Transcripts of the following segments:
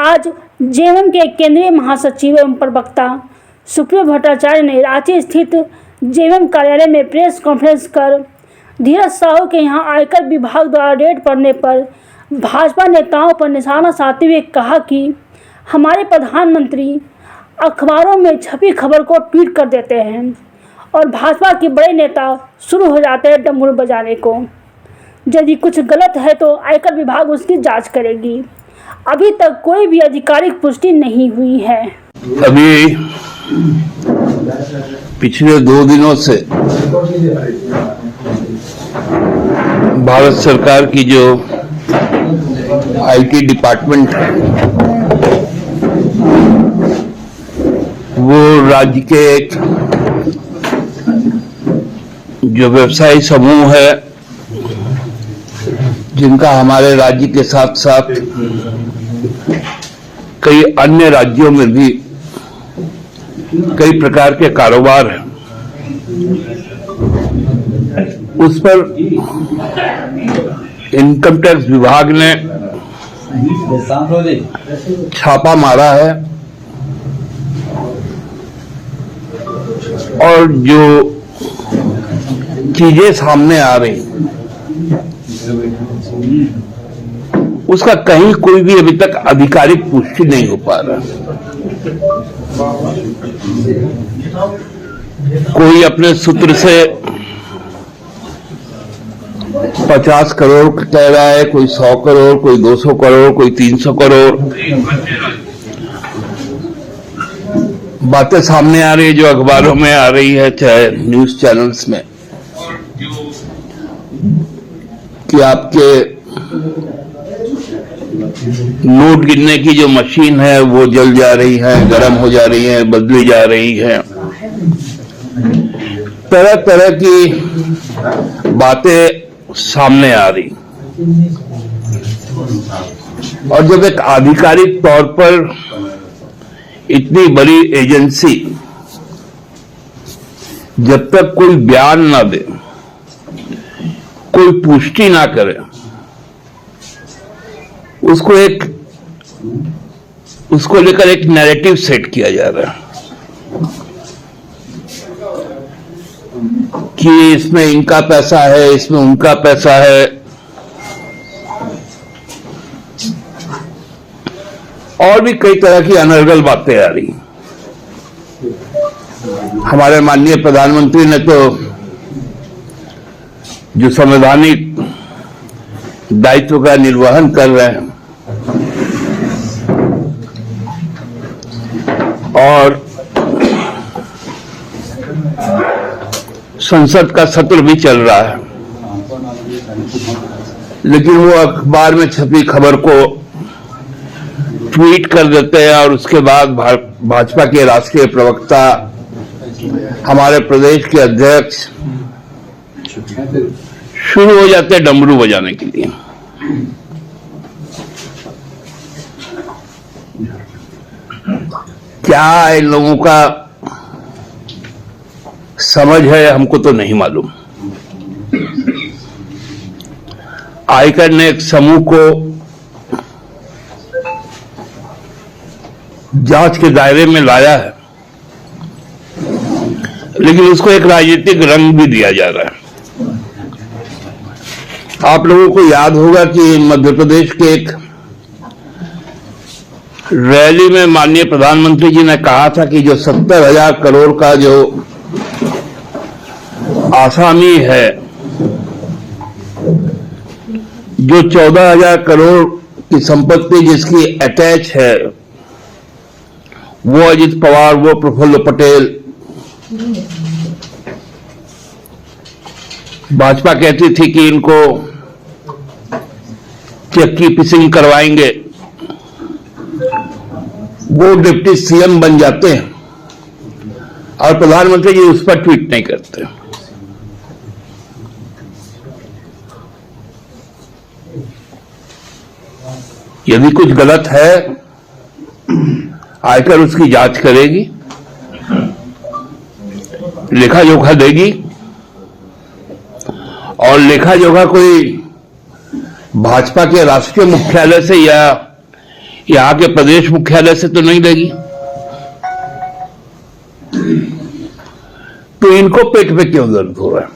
आज जेएमएम के केंद्रीय महासचिव एवं प्रवक्ता सुप्रियो भट्टाचार्य ने रांची स्थित जेएमएम कार्यालय में प्रेस कॉन्फ्रेंस कर धीरज साहू के यहां आयकर विभाग द्वारा रेड पड़ने पर भाजपा नेताओं पर निशाना साधते हुए कहा कि हमारे प्रधानमंत्री अखबारों में छपी खबर को ट्वीट कर देते हैं और भाजपा के बड़े नेता शुरू हो जाते हैं डमरू बजाने को। यदि कुछ गलत है तो आयकर विभाग उसकी जांच करेगी। अभी तक कोई भी आधिकारिक पुष्टि नहीं हुई है। अभी पिछले 2 दिनों से भारत सरकार की जो आईटी डिपार्टमेंट है वो राज्य के एक जो व्यवसायी समूह है जिनका हमारे राज्य के साथ साथ कई अन्य राज्यों में भी कई प्रकार के कारोबार हैं, उस पर इनकम टैक्स विभाग ने छापा मारा है और जो चीजें सामने आ रही उसका कहीं कोई भी अभी तक आधिकारिक पुष्टि नहीं हो पा रहा। कोई अपने सूत्र से 50 करोड़ कह रहा है, कोई 100 करोड़, कोई 200 करोड़, कोई 300 करोड़ बातें सामने आ रही है जो अखबारों में आ रही है चाहे न्यूज चैनल्स में कि आपके नोट गिनने की जो मशीन है वो जल जा रही है, गर्म हो जा रही है, बदली जा रही है। तरह तरह की बातें सामने आ रही और जब एक आधिकारिक तौर पर इतनी बड़ी एजेंसी जब तक कोई बयान ना दे, कोई पुष्टि ना करे, उसको लेकर एक नैरेटिव सेट किया जा रहा है कि इसमें इनका पैसा है, इसमें उनका पैसा है और भी कई तरह की अनर्गल बातें आ रही। हमारे माननीय प्रधानमंत्री ने तो जो संवैधानिक दायित्व का निर्वहन कर रहे हैं और संसद का सत्र भी चल रहा है, लेकिन वो अखबार में छपी खबर को ट्वीट कर देते हैं और उसके बाद भाजपा के राष्ट्रीय प्रवक्ता, हमारे प्रदेश के अध्यक्ष शुरू हो जाते हैं डमरू बजाने के लिए। क्या इन लोगों का समझ है हमको तो नहीं मालूम। आयकर ने एक समूह को जांच के दायरे में लाया है, लेकिन उसको एक राजनीतिक रंग भी दिया जा रहा है। आप लोगों को याद होगा कि मध्य प्रदेश के एक रैली में माननीय प्रधानमंत्री जी ने कहा था कि जो 70,000 करोड़ का जो आसामी है, जो 14,000 करोड़ की संपत्ति जिसकी अटैच है, वो अजित पवार, वो प्रफुल्ल पटेल, भाजपा कहती थी कि इनको चेक की पिसिंग करवाएंगे, वो डिप्टी सीएम बन जाते हैं और प्रधानमंत्री जी उस पर ट्वीट नहीं करते। यदि कुछ गलत है आयकर उसकी जांच करेगी, लेखा जोखा देगी और लेखा जोखा कोई भाजपा के राष्ट्रीय मुख्यालय से या यहां के प्रदेश मुख्यालय से तो नहीं देगी, तो इनको पेट पे क्यों दर्द हो रहा है?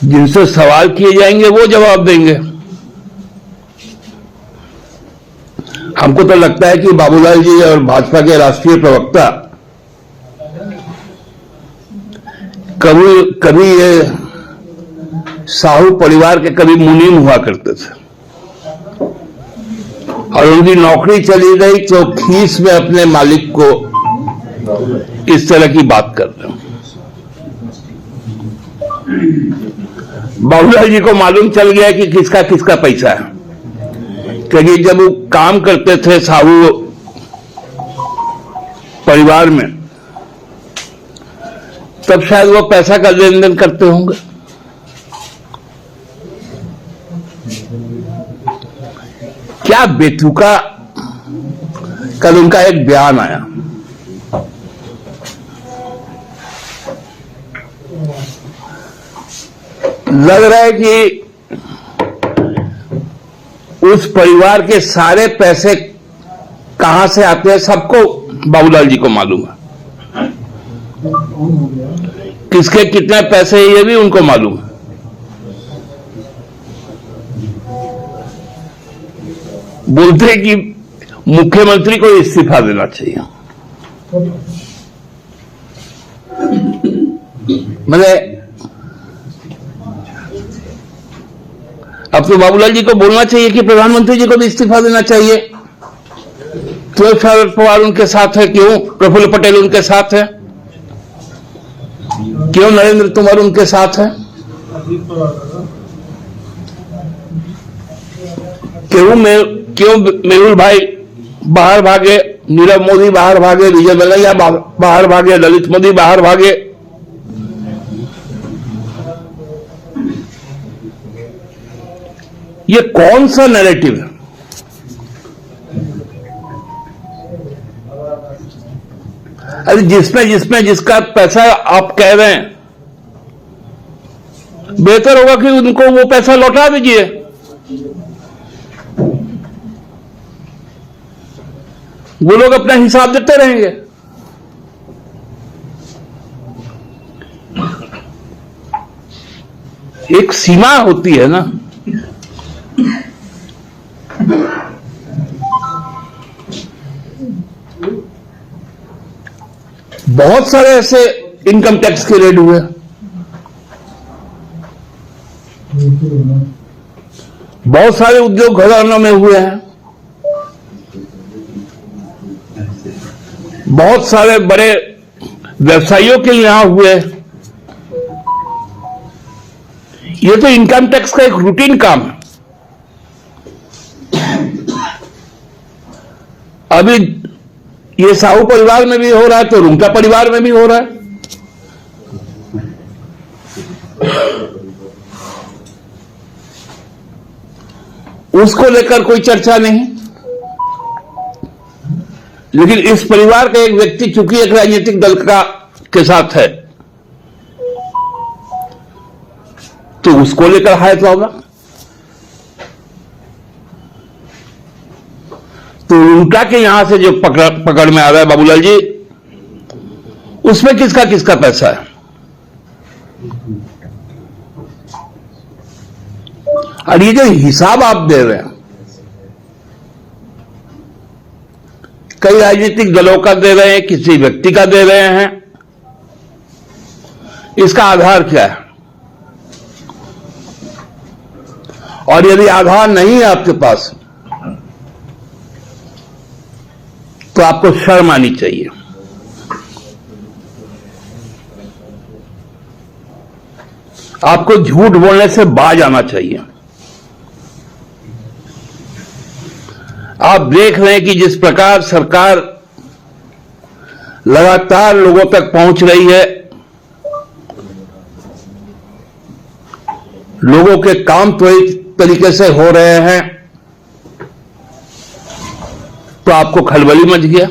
जिनसे सवाल किए जाएंगे वो जवाब देंगे। हमको तो लगता है कि बाबूलाल जी और भाजपा के राष्ट्रीय प्रवक्ता कभी ये साहू परिवार के कभी मुनीम हुआ करते थे और उनकी नौकरी चली गई तो खीस में अपने मालिक को इस तरह की बात कर रहे हैं। बाबूलाल जी को मालूम चल गया कि किसका किसका पैसा है, क्योंकि जब वो काम करते थे साहू परिवार में तब शायद वो पैसा का लेन देन करते होंगे। क्या बेतुका, कल उनका एक बयान आया, लग रहा है कि उस परिवार के सारे पैसे कहां से आते हैं सबको बाबूलाल जी को मालूम है, किसके कितने पैसे ये भी उनको मालूम है। बोलते हैं कि मुख्यमंत्री को इस्तीफा देना चाहिए। मैंने अब तो बाबूलाल जी को बोलना चाहिए कि प्रधानमंत्री जी को भी इस्तीफा देना चाहिए। क्यों शरद पवार उनके साथ है, क्यों प्रफुल्ल पटेल उनके साथ है, क्यों नरेंद्र तोमर उनके साथ है, क्यों मेहुल भाई बाहर भागे, नीरव मोदी बाहर भागे, विजय मल्ल्या बाहर भागे, ललित मोदी बाहर भागे। ये कौन सा नैरेटिव है? अरे जिसमें जिसका पैसा आप कह रहे हैं, बेहतर होगा कि उनको वो पैसा लौटा दीजिए। वो लोग अपना हिसाब देते रहेंगे। एक सीमा होती है ना। बहुत सारे ऐसे इनकम टैक्स के रेड हुए, बहुत सारे उद्योग घरानों में हुए हैं, बहुत सारे बड़े व्यवसायियों के यहां हुए। ये तो इनकम टैक्स का एक रूटीन काम है। अभी ये साहू परिवार में भी हो रहा है तो रुंगटा परिवार में भी हो रहा है। उसको लेकर कोई चर्चा नहीं, लेकिन इस परिवार का एक व्यक्ति चूंकि एक राजनीतिक दल के साथ है तो उसको लेकर हाय होगा। तो उनका के यहां से जो पकड़ में आ रहा है बाबूलाल जी, उसमें किसका किसका पैसा है? और ये जो हिसाब आप दे रहे हैं, कई राजनीतिक दलों का दे रहे हैं, किसी व्यक्ति का दे रहे हैं, इसका आधार क्या है? और यदि आधार नहीं है आपके पास तो आपको शर्म आनी चाहिए। आपको झूठ बोलने से बाज आना चाहिए। आप देख रहे हैं कि जिस प्रकार सरकार लगातार लोगों तक पहुंच रही है, लोगों के काम त्वरित तरीके से हो रहे हैं, तो आपको खलबली मच गया।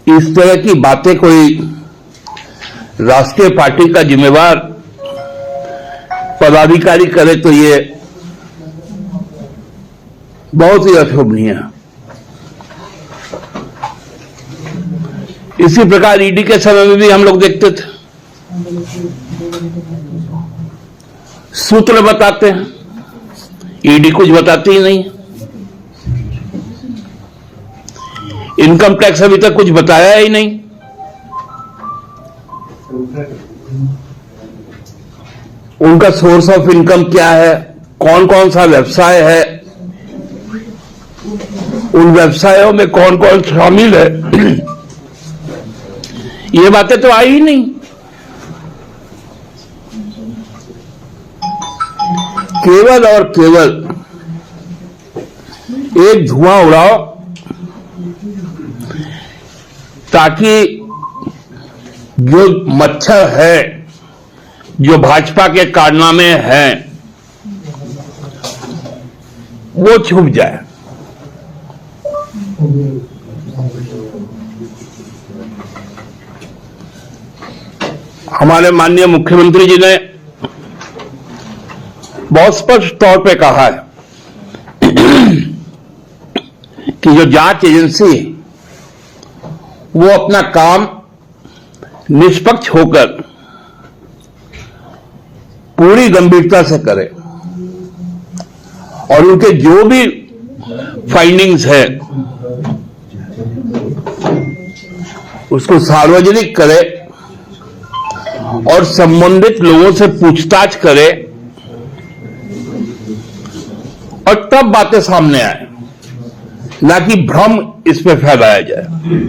इस तरह की बातें कोई राष्ट्रीय पार्टी का जिम्मेवार पदाधिकारी करे तो ये बहुत ही अशोभनीय है। इसी प्रकार ईडी के समय में भी हम लोग देखते थे, सूत्र बताते हैं, ईडी कुछ बताती ही नहीं। इनकम टैक्स अभी तक कुछ बताया ही नहीं। उनका सोर्स ऑफ इनकम क्या है, कौन कौन सा व्यवसाय है, उन व्यवसायों में कौन कौन शामिल है, ये बातें तो आई ही नहीं। केवल और केवल एक धुआं उड़ाओ ताकि जो मच्छर है, जो भाजपा के कारनामे हैं, वो छुप जाए। हमारे माननीय मुख्यमंत्री जी ने बहुत स्पष्ट तौर पे कहा है कि जो जांच एजेंसी है वो अपना काम निष्पक्ष होकर पूरी गंभीरता से करे और उनके जो भी फाइंडिंग्स है उसको सार्वजनिक करे और संबंधित लोगों से पूछताछ करे और तब बातें सामने आए, ना कि भ्रम इस पे फैलाया जाए।